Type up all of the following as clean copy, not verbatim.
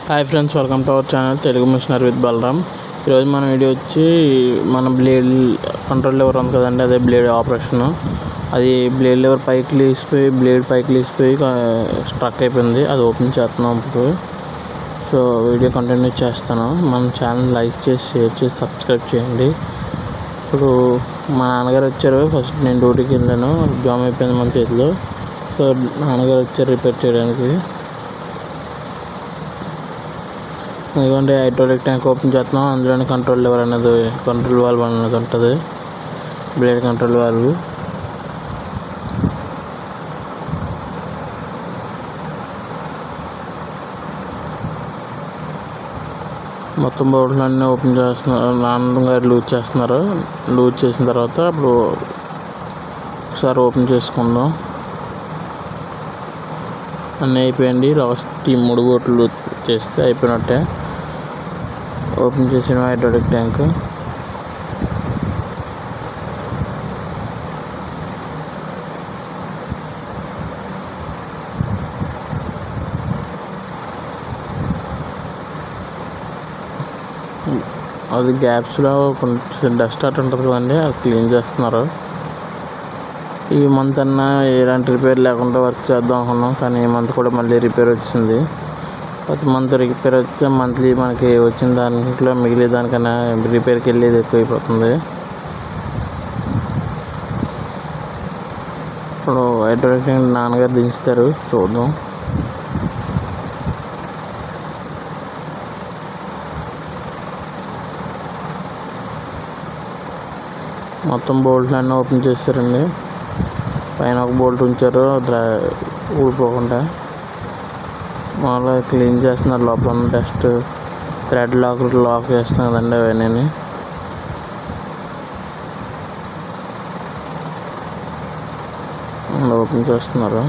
Hi friends, welcome to our channel Telugu missionary with Balaram. ఈరోజు మన video వచ్చి మన బ్లేడ్ కంట్రోల్ లెవర్ ఉంది కదండి, అదే బ్లేడ్ ఆపరేషన్. అది బ్లేడ్ లెవర్ పైకి లేసిపోయి స్ట్రక్ అయిపోయింది. అది ఓపెన్ చేస్తున్నాం ఇప్పుడు. సో వీడియో కంటిన్యూ చేస్తాను. మన ఛానల్ లైక్ చేసి, షేర్ చేసి, సబ్స్క్రైబ్ చేయండి. ఇప్పుడు మా నాన్నగారు వచ్చారు. ఫస్ట్ నేను డ్యూటీకి వెళ్ళాను, జామ్ అయిపోయింది మన చేతిలో. సో నాన్నగారు వచ్చారు రిపేర్ చేయడానికి. ఎందుకంటే హైడ్రాలిక్ ట్యాంక్ ఓపెన్ చేస్తున్నాం. అందులోనే కంట్రోల్ లెవర్ అనేది, కంట్రోల్ వాల్వ్ అనేది ఉంటుంది, బ్లేడ్ కంట్రోల్ వాల్వ్. మొత్తం బోర్డులన్నీ ఓపెన్ చేస్తున్నారు, నాన్నగారు లూజ్ చేస్తున్నారు. లూజ్ చేసిన తర్వాత ఇప్పుడు ఒకసారి ఓపెన్ చేసుకుందాం. అన్నీ అయిపోయింది. లాస్ట్ 3 బోట్లు చేస్తే అయిపోయినట్టే. ఓపెన్ చేసిన హైడ్రాలిక్ ట్యాంక్. అది గ్యాప్స్లో కొంచెం డస్ట్ అట్ ఉంటుంది కదండి, అది క్లీన్ చేస్తున్నారు. ఈ మంత్ అన్నా ఎలాంటి రిపేర్ లేకుండా వర్క్ చేద్దాం అనుకున్నాం, కానీ ఈ మంత్ కూడా మళ్ళీ రిపేర్ వచ్చింది. ప్రతి మంత్ రిపేర్ వస్తే మంత్లీ మనకి వచ్చిన దాంట్లో మిగిలే దానికన్నా రిపేర్కి వెళ్ళేది ఎక్కువైపోతుంది. ఇప్పుడు హైడ్రాలిక్ ట్యాంక్ నాన్నగారు దించుతారు, చూద్దాం. మొత్తం బోల్ట్లు అన్నీ ఓపెన్ చేస్తారండి. పైన ఒక బోల్ట్ ఉంచారు ఊడిపోకుండా. మామూలుగా క్లీన్ చేస్తున్నారు. లోపల ఉన్న డస్ట్ థ్రెడ్ లాక్ చేస్తున్నారు కదండి, అవన్నీ ఓపెన్ చేస్తున్నారు.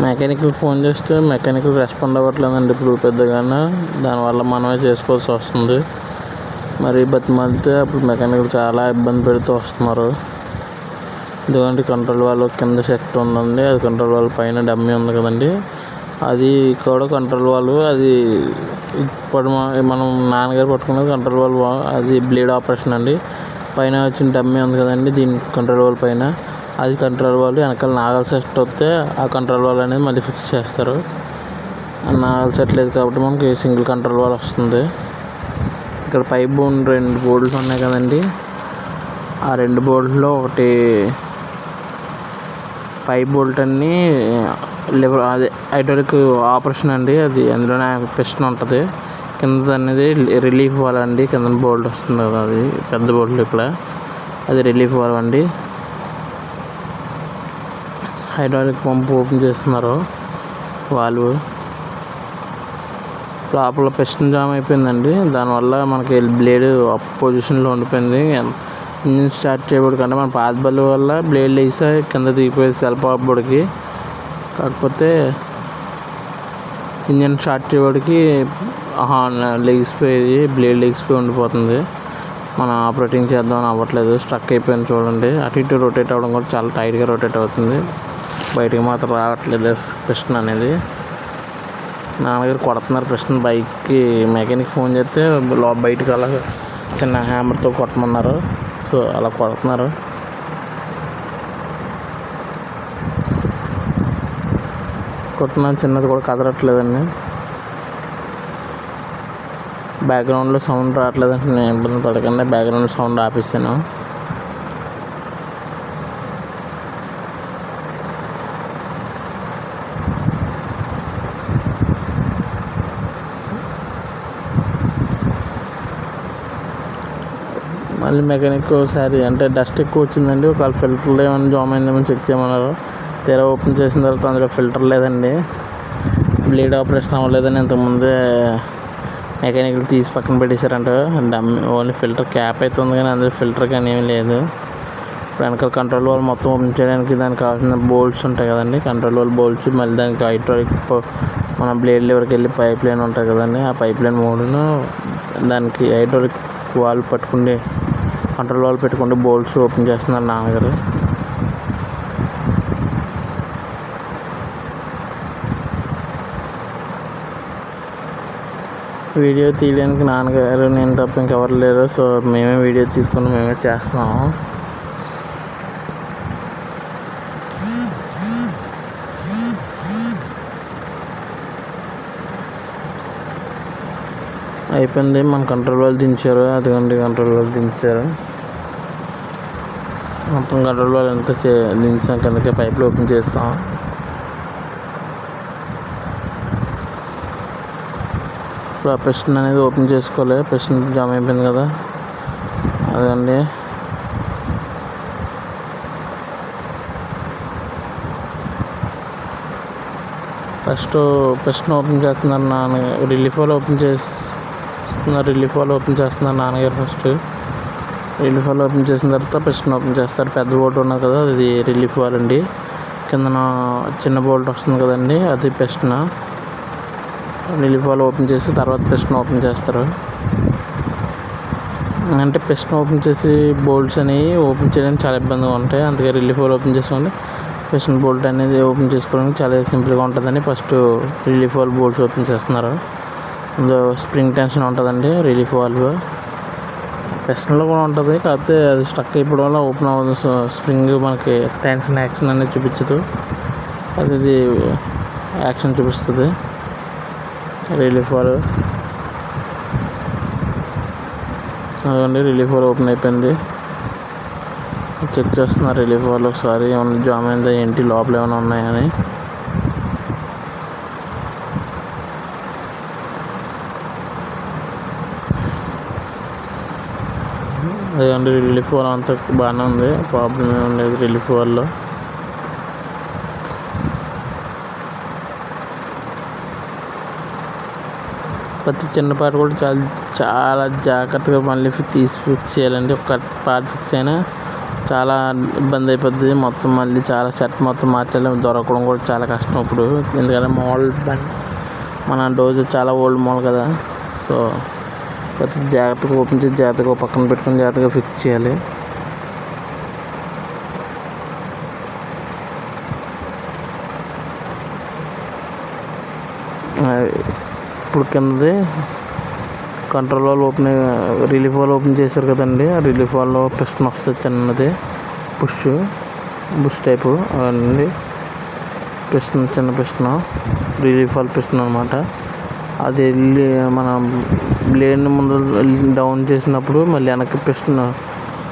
మెకానికల్ ఫోన్ చేస్తే మెకానికల్ రెస్పాండ్ అవ్వట్లేదండి ఇప్పుడు పెద్దగానే. దానివల్ల మనమే చేసుకోవాల్సి వస్తుంది. మరి బతిమాలితే అప్పుడు మెకానికల్ చాలా ఇబ్బంది పెడుతూ వస్తున్నారు. ఎందుకంటే కంట్రోల్ వాల్వ్ కింద సెక్ట్ ఉందండి, అది కంట్రోల్ వాల్వ్ పైన డమ్మీ ఉంది కదండి, అది కూడా కంట్రోల్ వాల్వ్. అది ఇప్పుడు మనం నాన్నగారు పట్టుకున్నది కంట్రోల్ వాల్వ్, అది బ్లేడ్ ఆపరేషన్ అండి. పైన వచ్చిన డమ్మీ ఉంది కదండి, దీని కంట్రోల్ వాల్వ్ పైన అది కంట్రోల్ వాల్వ్. వెనకాల నాగల్ సెట్ వస్తే ఆ కంట్రోల్ వాల్వ్ అనేది మళ్ళీ ఫిక్స్ చేస్తారు. నాగల్ సెట్ లేదు కాబట్టి మనకి సింగిల్ కంట్రోల్ వాల్వ్ వస్తుంది. ఇక్కడ పైప్ బోన్ 2 బోల్ట్లు ఉన్నాయి కదండి, ఆ 2 బోల్ట్లో ఒకటి పైప్ బోల్ట్ అన్నీ లివర్, అదే హైడ్రాలిక్ ఆపరేషన్ అండి. అది అందులోనే పిస్టన్ ఉంటుంది. కింద అనేది రిలీఫ్ వాల్వ్ అండి, కింద బోల్ట్ వస్తుంది కదా, అది పెద్ద బోల్ట్ ఇక్కడ, అది రిలీఫ్ వాల్వ్ అండి. హైడ్రాలిక్ పంప్ ఓపెన్ చేస్తున్నారు వాల్వ్. లోపల పిస్టన్ జామ్ అయిపోయిందండి, దానివల్ల మనకి బ్లేడ్ అప్ పొజిషన్లో ఉండిపోయింది. ఇంజిన్ స్టార్ట్ చేయబడికంటే మన పాత బల్లి వల్ల బ్లేడ్ లేసా కింద దిగిపోయేది సెల్ఫ్ ఆఫ్బోర్డ్కి. కాకపోతే ఇంజిన్ స్టార్ట్ చేయబడికి లెగిసిపోయేది, బ్లేడ్ లెగిసిపోయి ఉండిపోతుంది. మనం ఆపరేటింగ్ చేద్దామని అవ్వట్లేదు, స్ట్రక్ అయిపోయింది. చూడండి, అటు ఇటు రొటేట్ అవ్వడం కూడా చాలా టైట్గా రొటేట్ అవుతుంది, బయటికి మాత్రం రావట్లేదు పిస్టన్ అనేది. నాన్నగారు కొడుతున్నారు పిస్టన్ బైక్కి. మెకానిక్ ఫోన్ చేస్తే బయటకు అలా చిన్న హ్యామర్తో కొట్టమన్నారు. సో అలా కొడుతున్నారు. కొట్టిన చిన్నది కూడా కదలట్లేదండి. బ్యాక్గ్రౌండ్లో సౌండ్ రావట్లేదంటే నేను ఇబ్బంది పడకుండా బ్యాక్గ్రౌండ్ సౌండ్ ఆపేసాను. మళ్ళీ మెకానిక్ ఒకసారి అంటే డస్ట్ ఎక్కువ వచ్చిందండి, ఒకవేళ ఫిల్టర్లో ఏమైనా జామ్ అయిందేమో చెక్ చేయమన్నారు. తీరా ఓపెన్ చేసిన తర్వాత అందులో ఫిల్టర్ లేదండి, బ్లేడ్ ఆపరేషన్ అవ్వలేదని ఇంతకుముందే మెకానికల్ తీసి పక్కన పెట్టేశారంట. ఓన్లీ ఫిల్టర్ క్యాప్ అయితే ఉంది, కానీ అందులో ఫిల్టర్ కానీ ఏమీ లేదు. వెనకాల కంట్రోల్ వాల్ మొత్తం ఓపెన్ చేయడానికి దానికి కావాల్సిన బోల్ట్స్ ఉంటాయి కదండి, కంట్రోల్ వాల్ బోల్ట్స్. మళ్ళీ దానికి హైడ్రాలిక్ మన బ్లేడ్ లెవెల్కి వెళ్ళి పైప్ లైన్ ఉంటుంది కదండి, ఆ పైప్ లైన్ మూడును దానికి హైడ్రాలిక్ వాల్ పట్టుకుంటే కంట్రోల్ వాల్ పెట్టుకుంటే బోల్ట్స్ ఓపెన్ చేస్తున్నారు నాన్నగారు. వీడియో తీయడానికి నాన్నగారు నేను తప్ప ఇంకెవరు లేరు. సో మేమే వీడియో తీసుకుని మేమే చేస్తున్నాము. అయిపోయింది, మన కంట్రోల్ వాళ్ళు దించారు. అదిగోండి కంట్రోల్ వాళ్ళు దించారు. మొత్తం కంట్రోల్ వాళ్ళు ఎంత దించాం కిందకి పైపులు ఓపెన్ చేస్తాం. ఇప్పుడు ఆ పిస్టన్ అనేది ఓపెన్ చేసుకోవాలి. పిస్టన్ జామ్ అయిపోయింది కదా, అదండి. ఫస్ట్ పిస్టన్ ఓపెన్ చేస్తున్నారు నాన్నగారు. రిలీఫ్ వాల్ ఓపెన్ నాన్నగారు. ఫస్ట్ రిలీఫ్ వాల్ ఓపెన్ చేసిన తర్వాత పిస్టన్ ఓపెన్ చేస్తారు. పెద్ద బోల్ట్ ఉన్నది కదా, అది రిలీఫ్ వాల్ అండి. కిందన చిన్న బోల్ట్ వస్తుంది కదండి, అది పిస్టన్. రిలీఫ్ వాల్ ఓపెన్ చేసి తర్వాత పిస్టన్ ఓపెన్ చేస్తారు. అంటే పిస్టన్ ఓపెన్ చేసి బోల్ట్స్ అనేవి ఓపెన్ చేయడానికి చాలా ఇబ్బందిగా ఉంటాయి. అందుకే రిలీఫ్ వాల్ ఓపెన్ చేసుకోండి. పిస్టన్ బోల్ట్ అనేది ఓపెన్ చేసుకోవడానికి చాలా సింపుల్గా ఉంటుందని first relief wall bolts open చేస్తున్నారు. అందులో స్ప్రింగ్ టెన్షన్ ఉంటుందండి. రిలీఫ్ వాల్వ్ పిస్టన్లో కూడా ఉంటుంది, కాకపోతే అది స్టక్ అయిపోవడం వల్ల ఓపెన్ అవ్వదు. సో స్ప్రింగ్ మనకి టెన్షన్ యాక్షన్ అనేది చూపించదు, అది యాక్షన్ చూపిస్తుంది. రిలీఫ్ వాల్ అదండి, రిలీఫ్ వాల్ ఓపెన్ అయిపోయింది. చెక్ చేస్తున్నారు రిలీఫ్ వాల్ ఒకసారి ఏమైనా జామ్ అయిందా ఏంటి, లోపల ఏమైనా ఉన్నాయని. అదండి రిలీఫ్ వాల్ అంతా బాగానే ఉంది, ప్రాబ్లం ఏమి లేదు రిలీఫ్ వాల్లో. ప్రతి చిన్న పార్ట్ కూడా చాలా జాగ్రత్తగా మళ్ళీ ఫిక్స్ చేయాలండి. ఒక పార్ట్ ఫిక్స్ అయినా చాలా ఇబ్బంది అయిపోద్ది. మొత్తం మళ్ళీ చాలా సెట్ మొత్తం మార్చాలి, దొరకడం కూడా చాలా కష్టం ఇప్పుడు. ఎందుకంటే మన డోజ్ చాలా ఓల్డ్ మోడల్ కదా. సో ప్రతి జాగ్రత్తగా ఓపెన్ చేసి జాగ్రత్తగా పక్కన పెట్టుకుని జాగ్రత్తగా ఫిక్స్ చేయాలి. ఇప్పుడు కిందది control valve relief valve open చేశారు కదండి, ఆ రిలీఫ్ వాల్లో పిస్టన్ వస్తుంది చిన్నది, బుష్ టైపు అవన్నీ పిస్టన్, చిన్న పిస్టన్ రిలీఫ్ వాల్ పిస్టన్ అనమాట. అది వెళ్ళి మన బ్లేడ్ని ముందు డౌన్ చేసినప్పుడు మళ్ళీ వెనక్కి పిస్టన్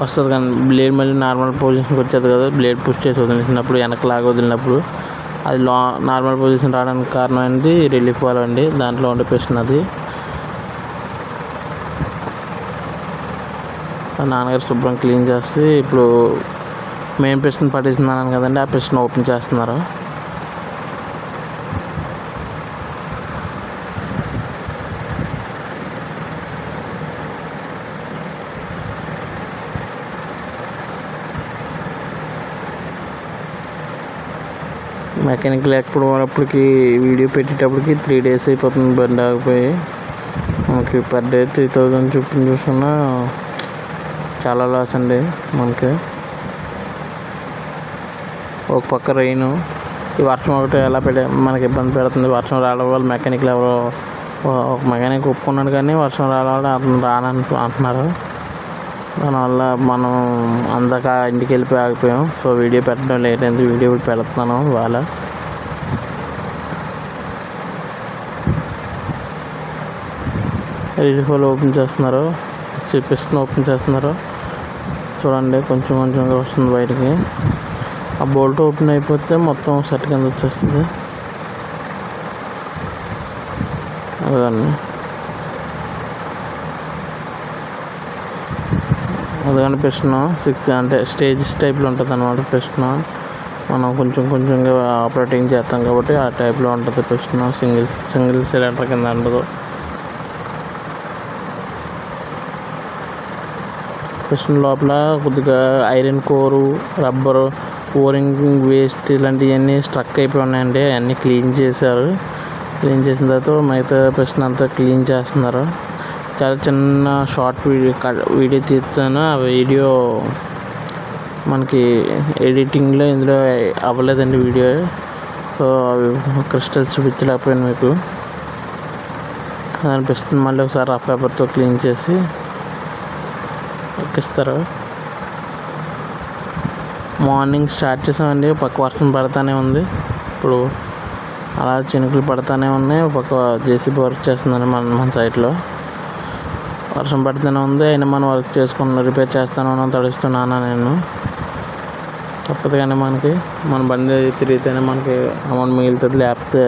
వస్తుంది కానీ బ్లేడ్ మళ్ళీ నార్మల్ పొజిషన్కి వచ్చేది కదా. బ్లేడ్ పుష్ చేసి వదిలినప్పుడు వెనక్కి లాగా వదిలినప్పుడు అది నార్మల్ పొజిషన్ రావడానికి కారణం అనేది రిలీఫ్ వాల్ అండి. దాంట్లో ఉండే పిస్టన్ అది. నాన్నగారు శుభ్రం క్లీన్ చేసి ఇప్పుడు మెయిన్ పిస్టన్ పట్టేస్తున్నాను కదండి, ఆ పిస్టన్ ఓపెన్ చేస్తున్నారు. మెకానిక్ లేకపోవడప్పటికి వీడియో పెట్టేటప్పటికి 3 days అయిపోతుంది బండి ఆగిపోయి. మనకి పర్ డే 3000 చొప్పున చూసుకున్నా చాలా లాస్ అండి మనకి. ఒక పక్క రెయిన్, ఈ వర్షం ఒకటి ఎలా మనకి ఇబ్బంది పెడుతుంది. వర్షం రావడం వల్ల మెకానిక్లు ఎవరో ఒక మెకానిక్ ఒప్పుకున్నాడు కానీ వర్షం రావడం అతను రానని అంటున్నారు. దానివల్ల మనం అందాక ఇంటికి వెళ్ళిపోయి ఆగిపోయాం. సో వీడియో పెట్టడం లేట్ అయింది, వీడియో పెడుతున్నాను ఇవాళ. రిలీఫ్ వాల్ ఓపెన్ చేస్తున్నారు, పిస్టన్ ఓపెన్ చేస్తున్నారు. చూడండి కొంచెం కొంచెంగా వస్తుంది బయటికి. ఆ బోల్ట్ ఓపెన్ అయిపోతే మొత్తం సెట్ కింద వచ్చేస్తుంది. అదిగండి పిస్టన్ 6 అంటే స్టేజెస్ టైప్లో ఉంటుంది అన్నమాట పిస్టన్. మనం కొంచెం కొంచెంగా ఆపరేటింగ్ చేస్తాం కాబట్టి ఆ టైప్లో ఉంటుంది పిస్టన్. సింగిల్ సిలిండర్ కింద ఉండదు. పిస్టన్ లోపల కొద్దిగా ఐరన్ కోరు, రబ్బరు, ఓరింగ్ వేస్ట్ ఇలాంటివన్నీ స్ట్రక్ అయిపోయి ఉన్నాయండి. అవన్నీ క్లీన్ చేశారు. క్లీన్ చేసిన తర్వాత మిగతా పిస్టన్ అంతా క్లీన్ చేస్తున్నారు. చాలా చిన్న షార్ట్ వీడియో తీస్తాను. ఆ వీడియో మనకి ఎడిటింగ్లో ఇందులో అవ్వలేదండి వీడియో. సో అవి క్రిస్టల్స్ చూపించలేకపోయాను మీకు. దాని పిస్టన్ మళ్ళీ ఒకసారి రఫ్ పేపర్తో క్లీన్ చేసి ఎక్కిస్తారు. మార్నింగ్ స్టార్ట్ చేసామండి. పక్క వర్షం పడతానే ఉంది. ఇప్పుడు అలా చినుకులు పడతానే ఉన్నాయి. పక్క జేసీబీ వర్క్ చేస్తుందని మన సైట్లో వర్షం పడుతూనే ఉంది. అయినా మనం వర్క్ చేసుకున్నాం, రిపేర్ చేస్తాను, తడుస్తున్నాను నేను. తప్పదు కానీ మనకి మన బండి తిరిగితేనే మనకి అమౌంట్ మిగులుతుంది. లేకపోతే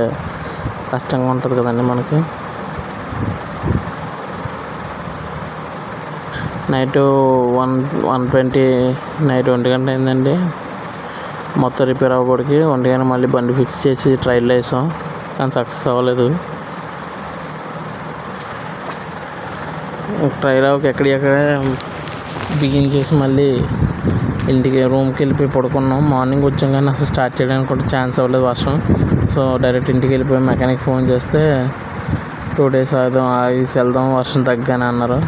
కష్టంగా ఉంటుంది కదండి మనకి. నైట్ 1:20 నైట్ 1 గంట అయిందండి. మొత్తం రిపేర్ అవ్వకూడకి 1 గంట మళ్ళీ బండి ఫిక్స్ చేసి ట్రైల్లో వేసాం, కానీ సక్సెస్ అవ్వలేదు. ట్రైల్ అవ్వక ఎక్కడెక్కడ బిగించేసి మళ్ళీ ఇంటికి రూమ్కి వెళ్ళిపోయి పడుకున్నాం. మార్నింగ్ వచ్చాం కానీ అసలు స్టార్ట్ చేయడానికి కూడా ఛాన్స్ అవ్వలేదు వర్షం. సో డైరెక్ట్ ఇంటికి వెళ్ళిపోయి మెకానిక్ ఫోన్ చేస్తే 2 days ఆగేసి వెళ్దాం వర్షం తగ్గానే అన్నారు.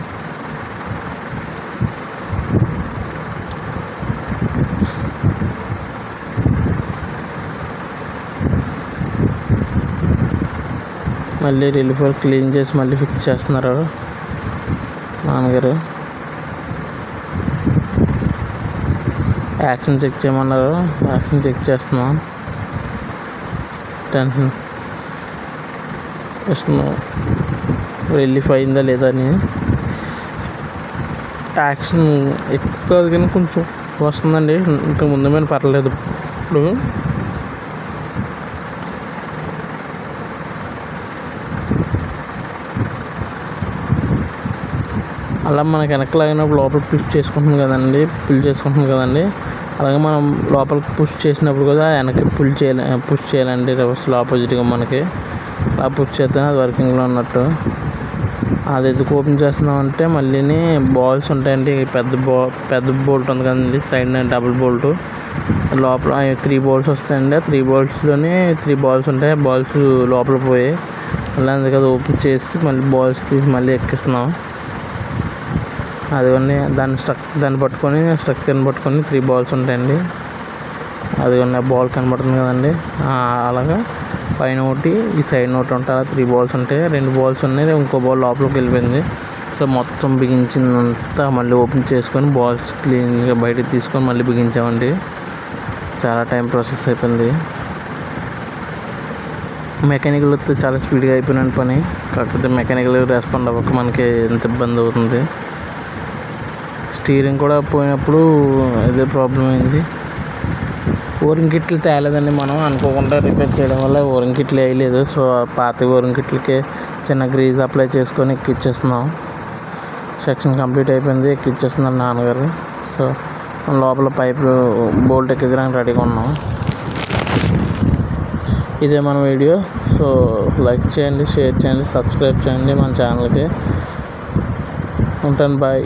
మళ్ళీ రిలీఫ్ వర్క్ క్లీన్ చేసి మళ్ళీ ఫిక్స్ చేస్తున్నారు నాన్నగారు. యాక్షన్ చెక్ చేయమన్నారు. యాక్షన్ చెక్ చేస్తున్నాం. టెన్షన్ రిలీఫ్ అయిందా లేదా అని. యాక్షన్ ఎక్కువ కాదు కానీ కొంచెం వస్తుందండి. ఇంతకుముందు మీద పర్లేదు. ఇప్పుడు అలా మనకి వెనక్కి లోపల పుష్ చేసుకుంటుంది కదండి. అలాగే మనం లోపలికి పుష్ చేసినప్పుడు కూడా వెనక్కి పుష్ చేయాలండి. రివర్స్లో ఆపోజిట్గా మనకి అలా పుష్ చేస్తే అది వర్కింగ్లో ఉన్నట్టు. అది ఎందుకు ఓపెన్ చేస్తున్నామంటే మళ్ళీ బాల్స్ ఉంటాయండి. పెద్ద బోల్ట్ ఉంది కదండి, సైడ్ డబుల్ బోల్ట్. లోపల 3 bolts వస్తాయండి. 3 boltsలోనే 3 balls ఉంటాయి. బాల్స్ లోపల పోయి మళ్ళీ అందుకే అది ఓపెన్ చేసి మళ్ళీ బాల్స్ తీసి మళ్ళీ ఎక్కిస్తున్నాం. అదిగోండి దాన్ని పట్టుకొని స్ట్రక్చర్ని పట్టుకొని 3 balls ఉంటాయండి. అదిగోండి ఆ బాల్ కనబడుతుంది కదండి. అలాగా పైన ఒకటి, ఈ సైడ్ ఒకటి ఉంటాయి. అలా 3 balls ఉంటాయి. 2 balls ఉన్నాయి, ఇంకో బాల్ లోపలికి వెళ్ళిపోయింది. సో మొత్తం బిగించిందంతా మళ్ళీ ఓపెన్ చేసుకొని బాల్స్ క్లీన్గా బయటకు తీసుకొని మళ్ళీ బిగించామండి. చాలా టైం ప్రాసెస్ అయిపోయింది. మెకానికల్ వస్తే చాలా స్పీడ్గా అయిపోయిన పని. కాకపోతే మెకానికల్ రెస్పాండ్ అవ్వక మనకి ఎంత ఇబ్బంది అవుతుంది. స్టీరింగ్ కూడా పోయినప్పుడు ఇదే ప్రాబ్లం అయింది. ఓరింగ్ కిట్లు తేలేదండి. మనం అనుకోకుండా రిపేర్ చేయడం వల్ల ఓరింగ్ కిట్లు వేయలేదు. సో పాత ఓరింగ్ కిట్లకి చిన్న గ్రీజ్ అప్లై చేసుకొని ఎక్కిచ్చేస్తున్నాం. సెక్షన్ కంప్లీట్ అయిపోయింది, ఎక్కిచ్చేస్తున్నారు నాన్నగారు. సో లోపల పైపు బోల్ట్ ఎక్కించడానికి రెడీగా ఉన్నాం. ఇదే మన వీడియో. సో లైక్ చేయండి, షేర్ చేయండి, సబ్స్క్రైబ్ చేయండి మన ఛానల్కి. ఉంటాను, బాయ్.